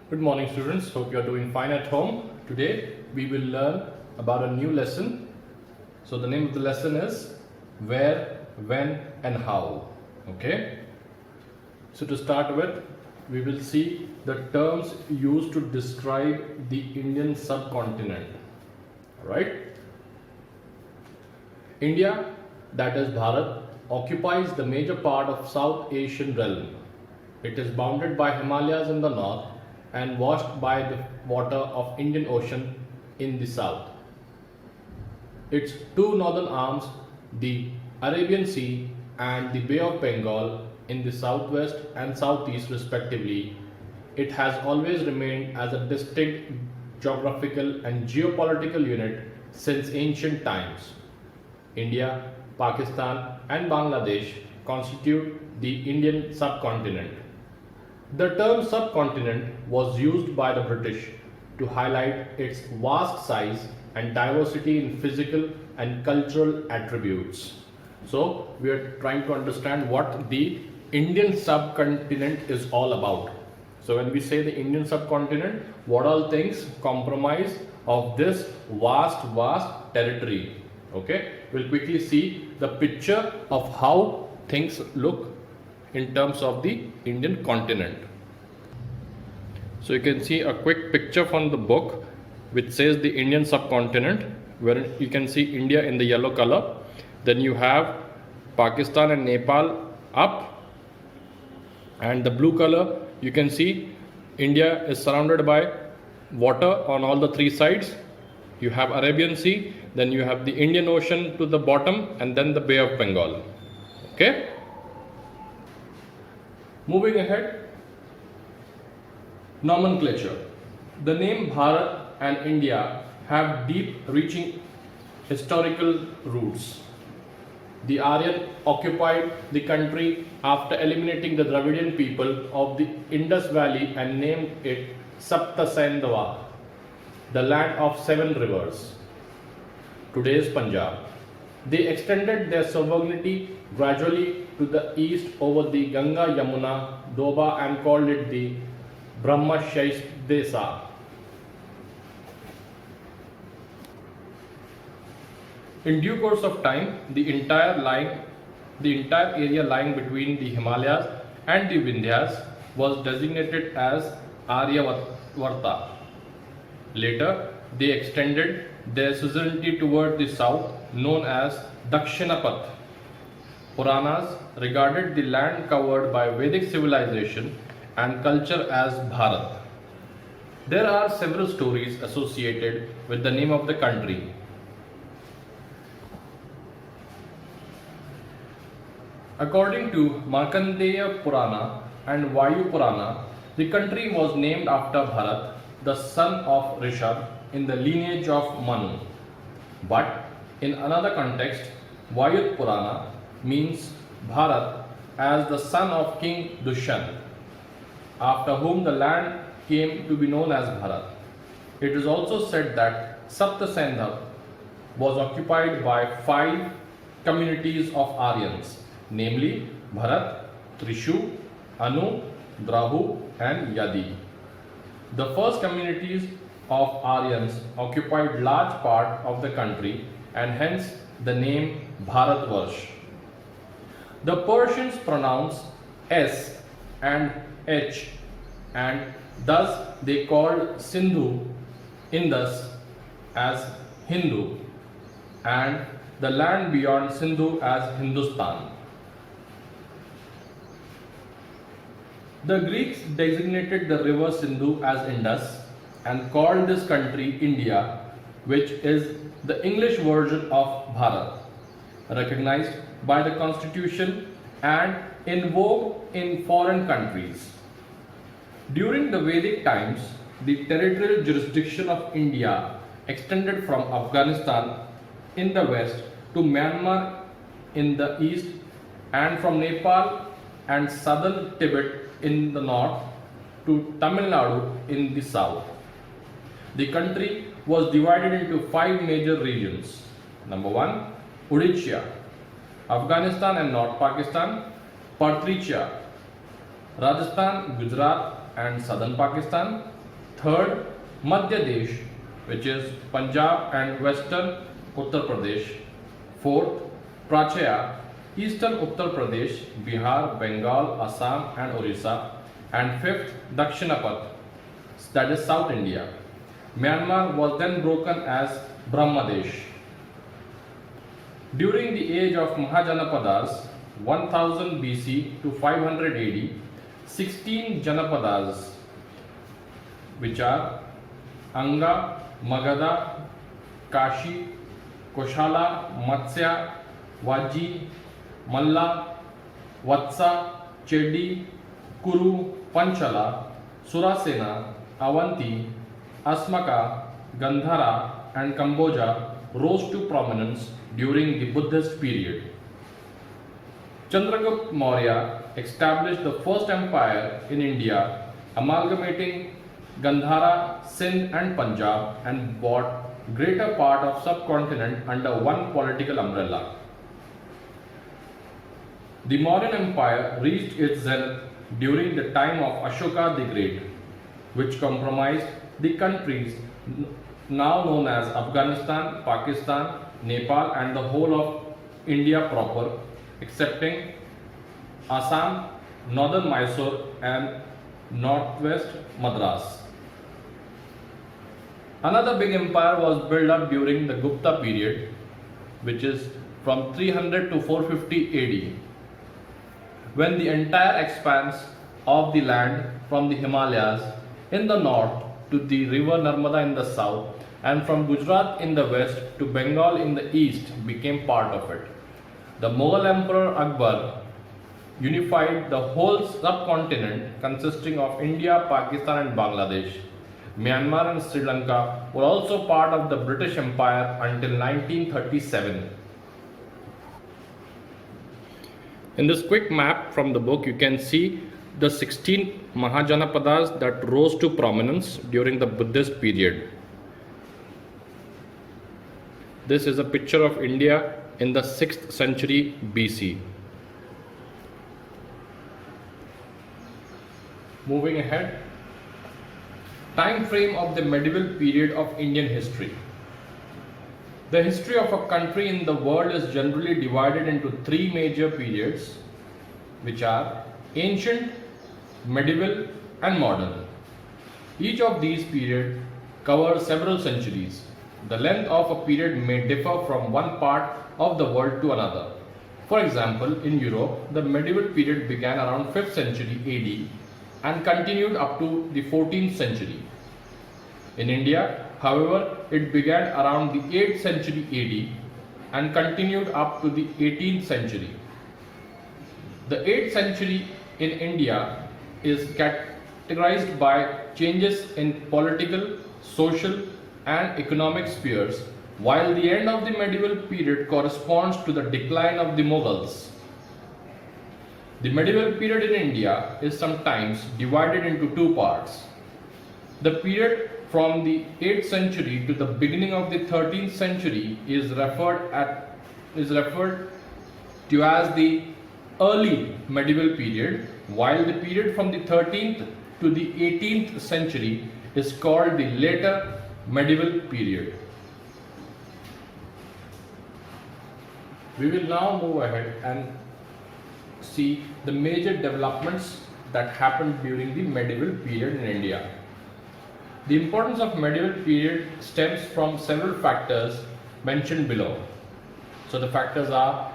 Good morning, students. Hope you are doing fine at home. Today we will learn about a new lesson. So the name of the lesson is where, when and how. Okay. So to start with, we will see the terms used to describe the Indian subcontinent. Alright. India, that is Bharat, occupies the major part of South Asian realm. It is bounded by Himalayas in the north and washed by the water of Indian Ocean in the south. Its two northern arms, the Arabian Sea and the Bay of Bengal in the southwest and southeast respectively, it has always remained as a distinct geographical and geopolitical unit since ancient times. India, Pakistan and Bangladesh constitute the Indian subcontinent. The term subcontinent was used by the British to highlight its vast size and diversity in physical and cultural attributes. So, we are trying to understand what the Indian subcontinent is all about. So, when we say the Indian subcontinent, what all things comprise of this vast territory? Okay, we'll quickly see the picture of how things look in terms of the Indian continent. So you can see a quick picture from the book which says the Indian subcontinent, where you can see India in the yellow color. Then you have Pakistan and Nepal up, and the blue color you can see India is surrounded by water on all the three sides. You have Arabian Sea, then you have the Indian Ocean to the bottom, and then the Bay of Bengal. Okay. Moving ahead, nomenclature. The name Bharat and India have deep reaching historical roots. The Aryan occupied the country after eliminating the Dravidian people of the Indus Valley and named it Sapta Sindhva, the land of seven rivers. Today's Punjab. They extended their sovereignty gradually to the east over the Ganga Yamuna Doba and called it the Brahmashais Desa. In due course of time, the entire area lying between the Himalayas and the Vindhyas was designated as Aryavarta. Later, they extended their suzerainty toward the south, known as Dakshinapath. Puranas regarded the land covered by Vedic civilization and culture as Bharat. There are several stories associated with the name of the country. According to Markandeya Purana and Vayu Purana, the country was named after Bharat, the son of Rishabh, in the lineage of Manu. But in another context, Vayu Purana means Bharat as the son of King Dushyant, after whom the land came to be known as Bharat. It is also said that Sapta Sindhva was occupied by 5 communities of Aryans, namely Bharat, Trishu, Anu, Drahu and Yadi. The first communities of Aryans occupied large part of the country and hence the name Bharatvarsh. The Persians pronounce S and H, and thus they called Sindhu, Indus, as Hindu, and the land beyond Sindhu as Hindustan. The Greeks designated the river Sindhu as Indus and called this country India, which is the English version of Bharat, recognized by the constitution and in vogue in foreign countries. During the Vedic times, the territorial jurisdiction of India extended from Afghanistan in the west to Myanmar in the east, and from Nepal and southern Tibet in the north to Tamil Nadu in the south. The country was divided into 5 major regions. Number 1, Odisha, Afghanistan and North Pakistan, Parthicha, Rajasthan, Gujarat and southern Pakistan, Third, Madhya Desh, which is Punjab and Western Uttar Pradesh. Fourth, Prachaya, Eastern Uttar Pradesh, Bihar, Bengal, Assam and Orissa. And fifth, Dakshinapat, that is South India. Myanmar was then broken as Brahmadesh. During the age of Mahajanapadas, 1000 BC to 500 AD, 16 Janapadas, which are Anga, Magadha, Kashi, Koshala, Matsya, Vaji, Malla, Vatsa, Chedi, Kuru, Panchala, Surasena, Avanti, Asmaka, Gandhara and Kamboja rose to prominence during the Buddhist period. Chandragupta Maurya established the first empire in India, amalgamating Gandhara, Sindh and Punjab, and brought greater part of subcontinent under one political umbrella. The Mauryan Empire reached its zenith during the time of Ashoka the Great, which comprised the countries now known as Afghanistan, Pakistan, Nepal and the whole of India proper, excepting Assam, northern Mysore and northwest Madras. Another big empire was built up during the Gupta period, which is from 300 to 450 AD, when the entire expanse of the land from the Himalayas in the north to the river Narmada in the south and from Gujarat in the west to Bengal in the east became part of it. The Mughal Emperor Akbar unified the whole subcontinent consisting of India, Pakistan and Bangladesh. Myanmar and Sri Lanka were also part of the British Empire until 1937. In this quick map from the book, you can see the 16 Mahajanapadas that rose to prominence during the Buddhist period. This is a picture of India in the 6th century BC. Moving ahead, time frame of the medieval period of Indian history. The history of a country in the world is generally divided into three major periods, which are ancient, medieval and modern. Each of these periods covers several centuries. The length of a period may differ from one part of the world to another. For example, in Europe, the medieval period began around 5th century AD and continued up to the 14th century. In India, however, it began around the 8th century AD and continued up to the 18th century. The 8th century in India is categorized by changes in political, social and economic spheres, while the end of the medieval period corresponds to the decline of the Mughals. The medieval period in India is sometimes divided into two parts. The period from the 8th century to the beginning of the 13th century is referred to as the early medieval period, while the period from the 13th to the 18th century is called the later medieval period. We will now move ahead and see the major developments that happened during the medieval period in India. The importance of medieval period stems from several factors mentioned below. So the factors are: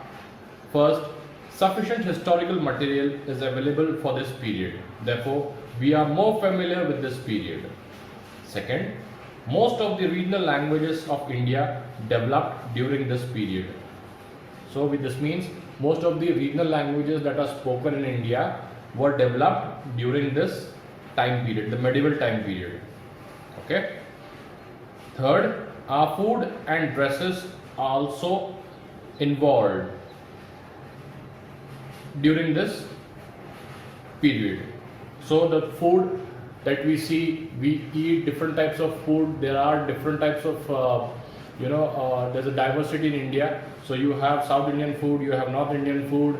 first, sufficient historical material is available for this period. Therefore, we are more familiar with this period. Second, most of the regional languages of India developed during this period. So this means most of the regional languages that are spoken in India were developed during this time period, the medieval time period. Okay. Third, our food and dresses are also involved during this period. So the food that we see, we eat different types of food. There are different types of there's a diversity in India. So you have South Indian food, you have North Indian food.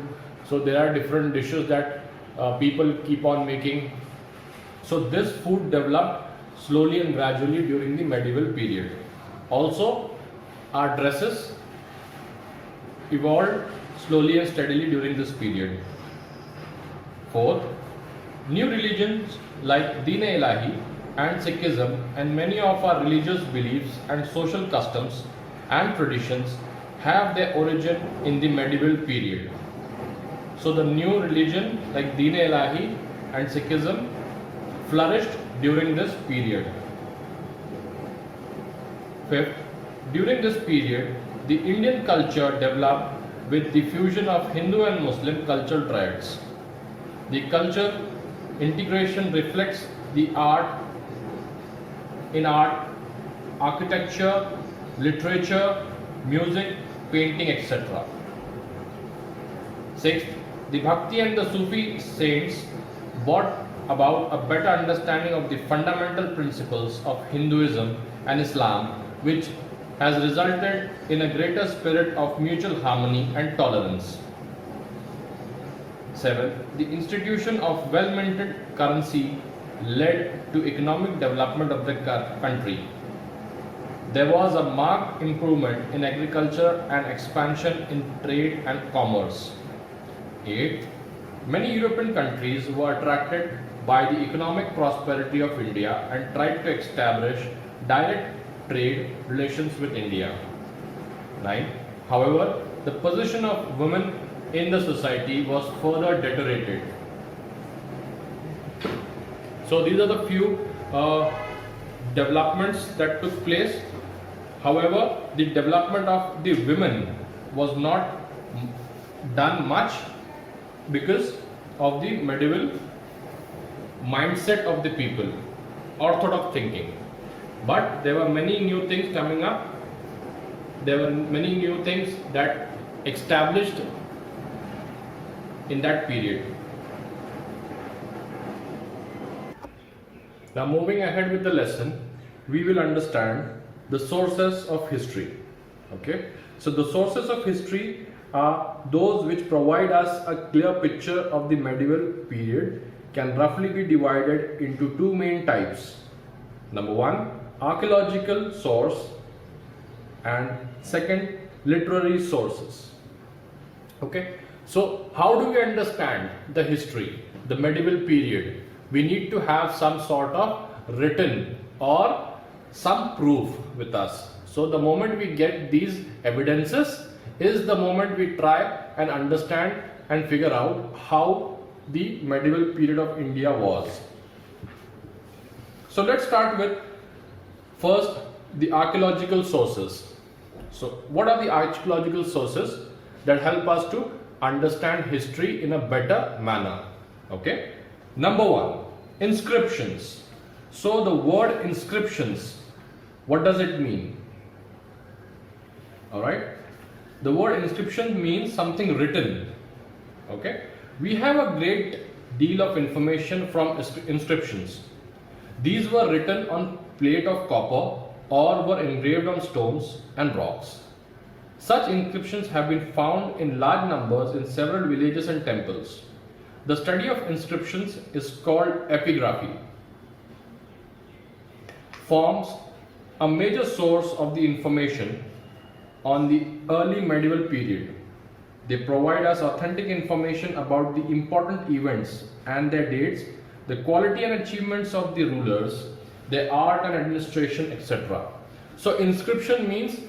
So there are different dishes that people keep on making. So this food developed slowly and gradually during the medieval period. Also, our dresses evolved slowly and steadily during this period. Fourth, new religions like Deen-e-Ilahi and Sikhism and many of our religious beliefs and social customs and traditions have their origin in the medieval period. So the new religion like Deen-e-Ilahi and Sikhism flourished during this period. Fifth, during this period, the Indian culture developed with the fusion of Hindu and Muslim cultural traits. The culture integration reflects the art, architecture, literature, music, painting, etc. Sixth, the Bhakti and the Sufi saints brought about a better understanding of the fundamental principles of Hinduism and Islam, which has resulted in a greater spirit of mutual harmony and tolerance. 7. The institution of well-minted currency led to economic development of the country. There was a marked improvement in agriculture and expansion in trade and commerce. 8. Many European countries were attracted by the economic prosperity of India and tried to establish direct trade relations with India. 9. However, the position of women in the society was further deteriorated. So these are the few developments that took place. However, the development of the women was not done much because of the medieval mindset of the people, orthodox thinking. But there were many new things coming up. There were many new things that established in that period. Now moving ahead with the lesson, we will understand the sources of history. Okay, so the sources of history are those which provide us a clear picture of the medieval period, can roughly be divided into two main types. Number one, archaeological source, and second, literary sources. Okay, so how do we understand the history, the medieval period? We need to have some sort of written or some proof with us. So the moment we get these evidences is the moment we try and understand and figure out how the medieval period of India was. So let's start with first the archaeological sources. So what are the archaeological sources that help us to understand history in a better manner? Okay. Number one, inscriptions. So the word inscriptions, what does it mean? Alright. The word inscription means something written. Okay. We have a great deal of information from inscriptions. These were written on plate of copper or were engraved on stones and rocks. Such inscriptions have been found in large numbers in several villages and temples. The study of inscriptions is called epigraphy. Forms a major source of the information on the early medieval period. They provide us authentic information about the important events and their dates, the quality and achievements of the rulers, their art and administration, etc. So inscription means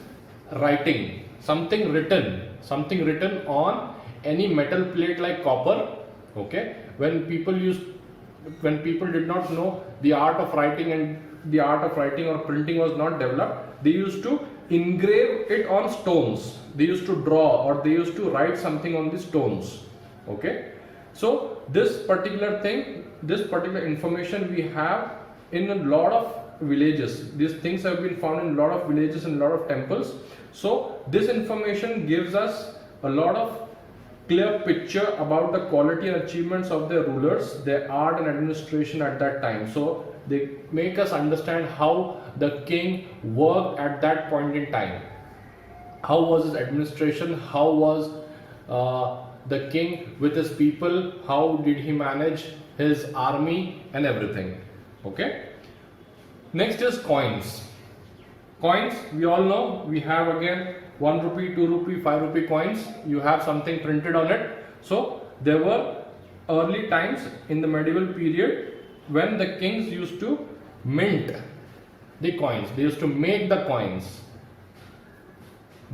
writing, something written on any metal plate like copper. Okay, when people did not know the art of writing and the art of writing or printing was not developed, they used to engrave it on stones. They used to draw or they used to write something on the stones. Okay, so this particular information we have in a lot of villages. These things have been found in a lot of villages and a lot of temples. So this information gives us a lot of clear picture about the quality and achievements of their rulers, their art and administration at that time. So they make us understand how the king worked at that point in time. How was his administration? How was the king with his people? How did he manage his army and everything? Okay. Next is coins. Coins, we all know, we have again 1 rupee, 2 rupee, 5 rupee coins. You have something printed on it. So there were early times in the medieval period when the kings used to mint the coins. They used to make the coins.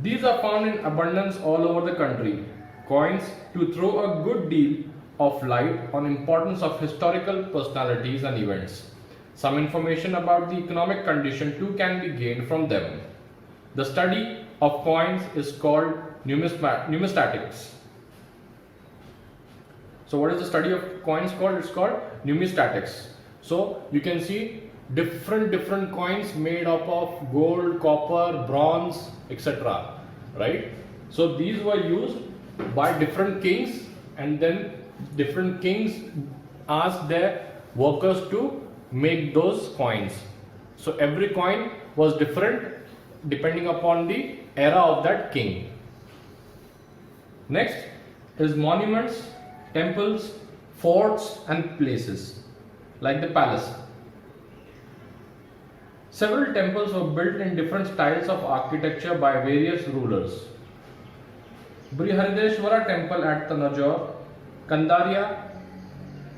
These are found in abundance all over the country. Coins to throw a good deal of light on importance of historical personalities and events. Some information about the economic condition too can be gained from them. The study of coins is called numismatics. So what is the study of coins called? It's called numismatics. So you can see different coins made up of gold, copper, bronze, etc. Right? So these were used by different kings, and then different kings asked their workers to make those coins. So every coin was different depending upon the era of that king. Next is monuments, temples, forts and places like the palace. Several temples were built in different styles of architecture by various rulers. Brihadeeshwara temple at Tanajore, Kandaria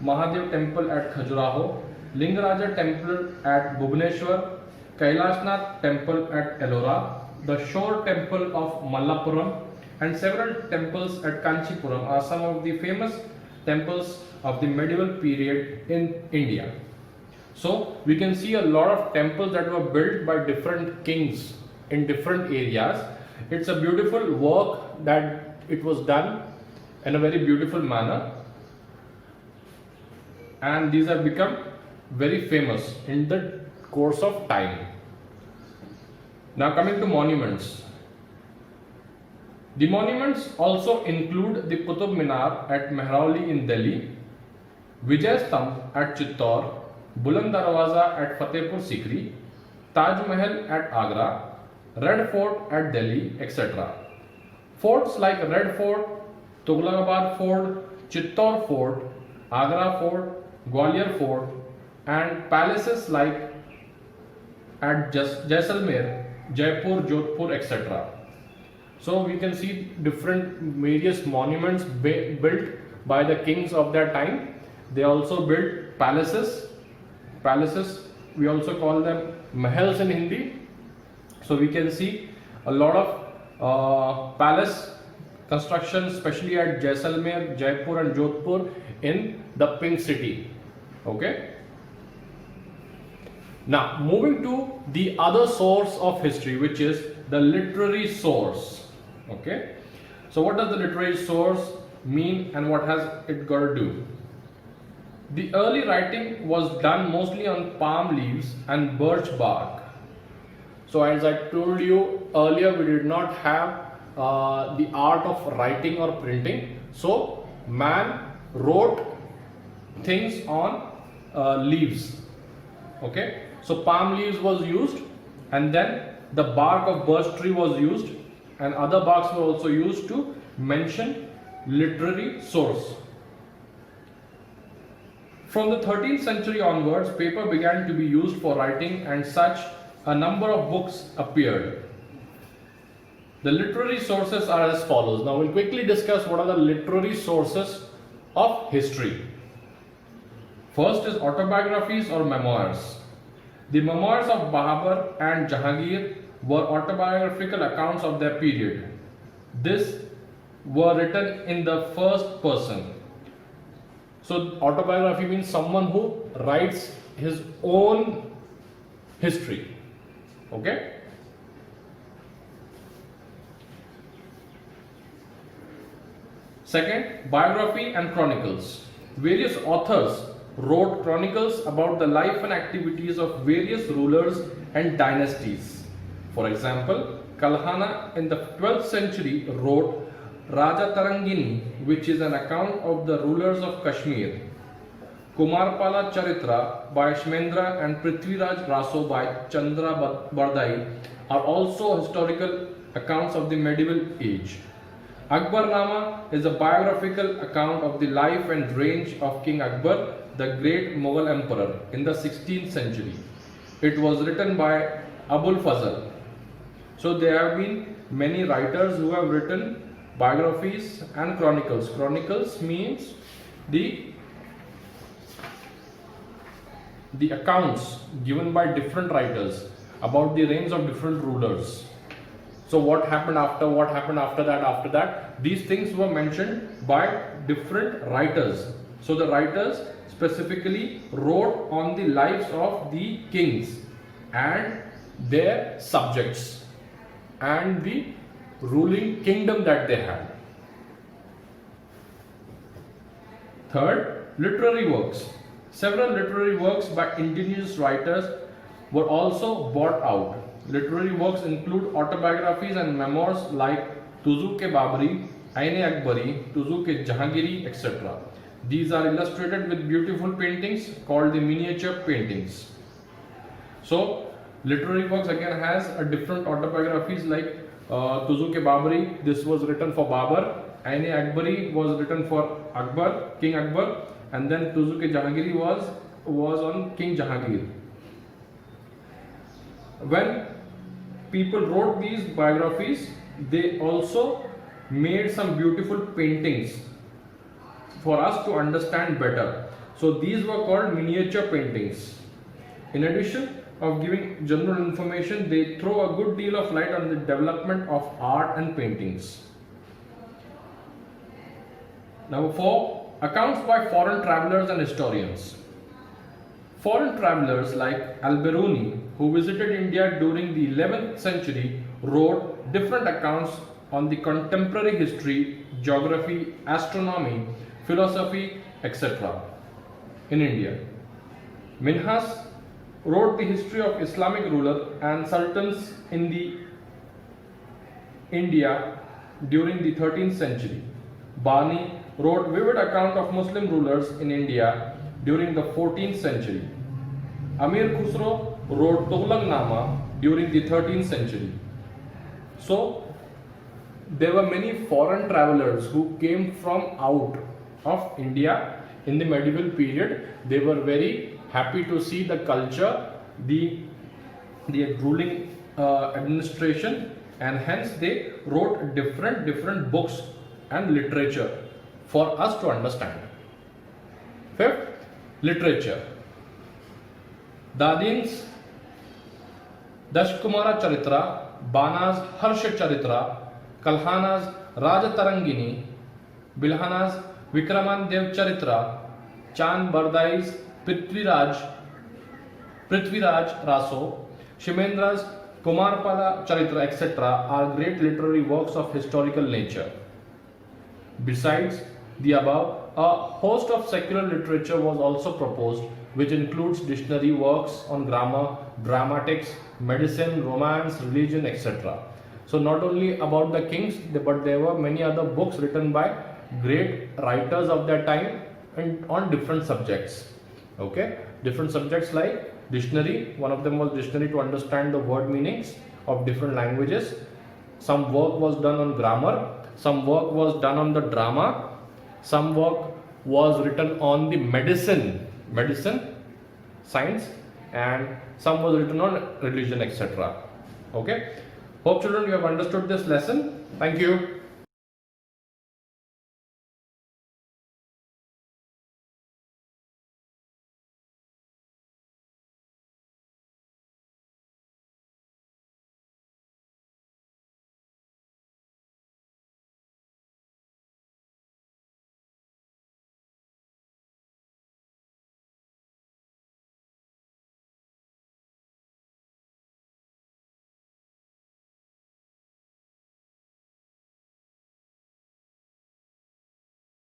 Mahadev temple at Khajuraho, Lingaraja temple at Bhubaneswar, Kailashnath temple at Ellora, the Shore temple of Mallappuram and several temples at Kanchipuram are some of the famous temples of the medieval period in India. So we can see a lot of temples that were built by different kings in different areas. It's a beautiful work that it was done in a very beautiful manner, and these have become very famous in the course of time. Now coming to monuments. The monuments also include the Qutub Minar at Mehrauli in Delhi, Vijay Stambh at Chittor, Buland Darwaza at Fatehpur Sikri, Taj Mahal at Agra, Red Fort at Delhi, etc. Forts like Red Fort, Tughlaqabad Fort, Chittor Fort, Agra Fort, Gwalior Fort, and palaces like at Jaisalmer, Jaipur, Jodhpur, etc. So we can see different various monuments built by the kings of their time. They also built palaces. Palaces, we also call them mahals in Hindi. So we can see a lot of palace construction, especially at Jaisalmer, Jaipur and Jodhpur in the Pink City. Okay. Now moving to the other source of history, which is the literary source. Okay. So what does the literary source mean and what has it got to do? The early writing was done mostly on palm leaves and birch bark. So as I told you earlier, we did not have the art of writing or printing. So man wrote things on leaves. Okay. So palm leaves was used, and then the bark of birch tree was used, and other barks were also used to mention literary source. From the 13th century onwards, paper began to be used for writing, and such a number of books appeared. The literary sources are as follows. Now we'll quickly discuss what are the literary sources of history. First is autobiographies or memoirs. The memoirs of Babur and Jahangir were autobiographical accounts of their period. These were written in the first person. So autobiography means someone who writes his own history. Okay. Second, biography and chronicles. Various authors wrote chronicles about the life and activities of various rulers and dynasties. For example, Kalhana in the 12th century wrote Raja Tarangini, which is an account of the rulers of Kashmir. Kumarpala Charitra by Shmendra and Prithviraj Raso by Chandra Bardai are also historical accounts of the medieval age. Akbarnama is a biographical account of the life and reign of King Akbar, the great Mughal emperor, in the 16th century. it was written by Abul Fazl. So there have been many writers who have written biographies and chronicles. Chronicles means the accounts given by different writers about the reigns of different rulers. So what happened after, after that, these things were mentioned by different writers. So the writers specifically wrote on the lives of the kings and their subjects and the ruling kingdom that they had. Third, literary works. Several literary works by indigenous writers were also brought out. Literary works include autobiographies and memoirs like Tuzuk-e Babri, Ain-e Akbari, Tuzuk-e Jahangiri, etc. These are illustrated with beautiful paintings called the miniature paintings. So, literary works again has a different autobiographies like Tuzuk-e Babri, this was written for Babur. Ain-e Akbari was written for Akbar, King Akbar, and then Tuzuk-e Jahangiri was on King Jahangir. When people wrote these biographies, they also made some beautiful paintings for us to understand better. So these were called miniature paintings. In addition of giving general information, they throw a good deal of light on the development of art and paintings. Number 4, accounts by foreign travelers and historians. Foreign travelers like Al-Biruni, who visited India during the 11th century, wrote different accounts on the contemporary history, geography, astronomy, philosophy, etc. in India. Minhas wrote the history of Islamic rulers and sultans in the India during the 13th century. Bani wrote vivid account of Muslim rulers in India during the 14th century. Amir Khusro wrote Tughlaq-Nama during the 13th century. So, there were many foreign travelers who came from out of India in the medieval period. They were very happy to see the culture, the ruling administration, and hence they wrote different books and literature for us to understand. Fifth, literature. Dadin's Dashkumara Charitra, Bana's Harsha Charitra, Kalhana's Rajatarangini, Bilhana's Vikraman Dev Charitra, Chand Bardai's Prithviraj Raso, Shimendra's Kumarpala Charitra, etc. are great literary works of historical nature. Besides the above, a host of secular literature was also proposed, which includes dictionary works on grammar, dramatics, medicine, romance, religion, etc. So not only about the kings, but there were many other books written by great writers of that time and on different subjects. Okay, different subjects like dictionary. One of them was dictionary to understand the word meanings of different languages. Some work was done on grammar. Some work was done on the drama. Some work was written on the medicine, science, and some was written on religion, etc. Okay. Hope children you have understood this lesson. Thank you.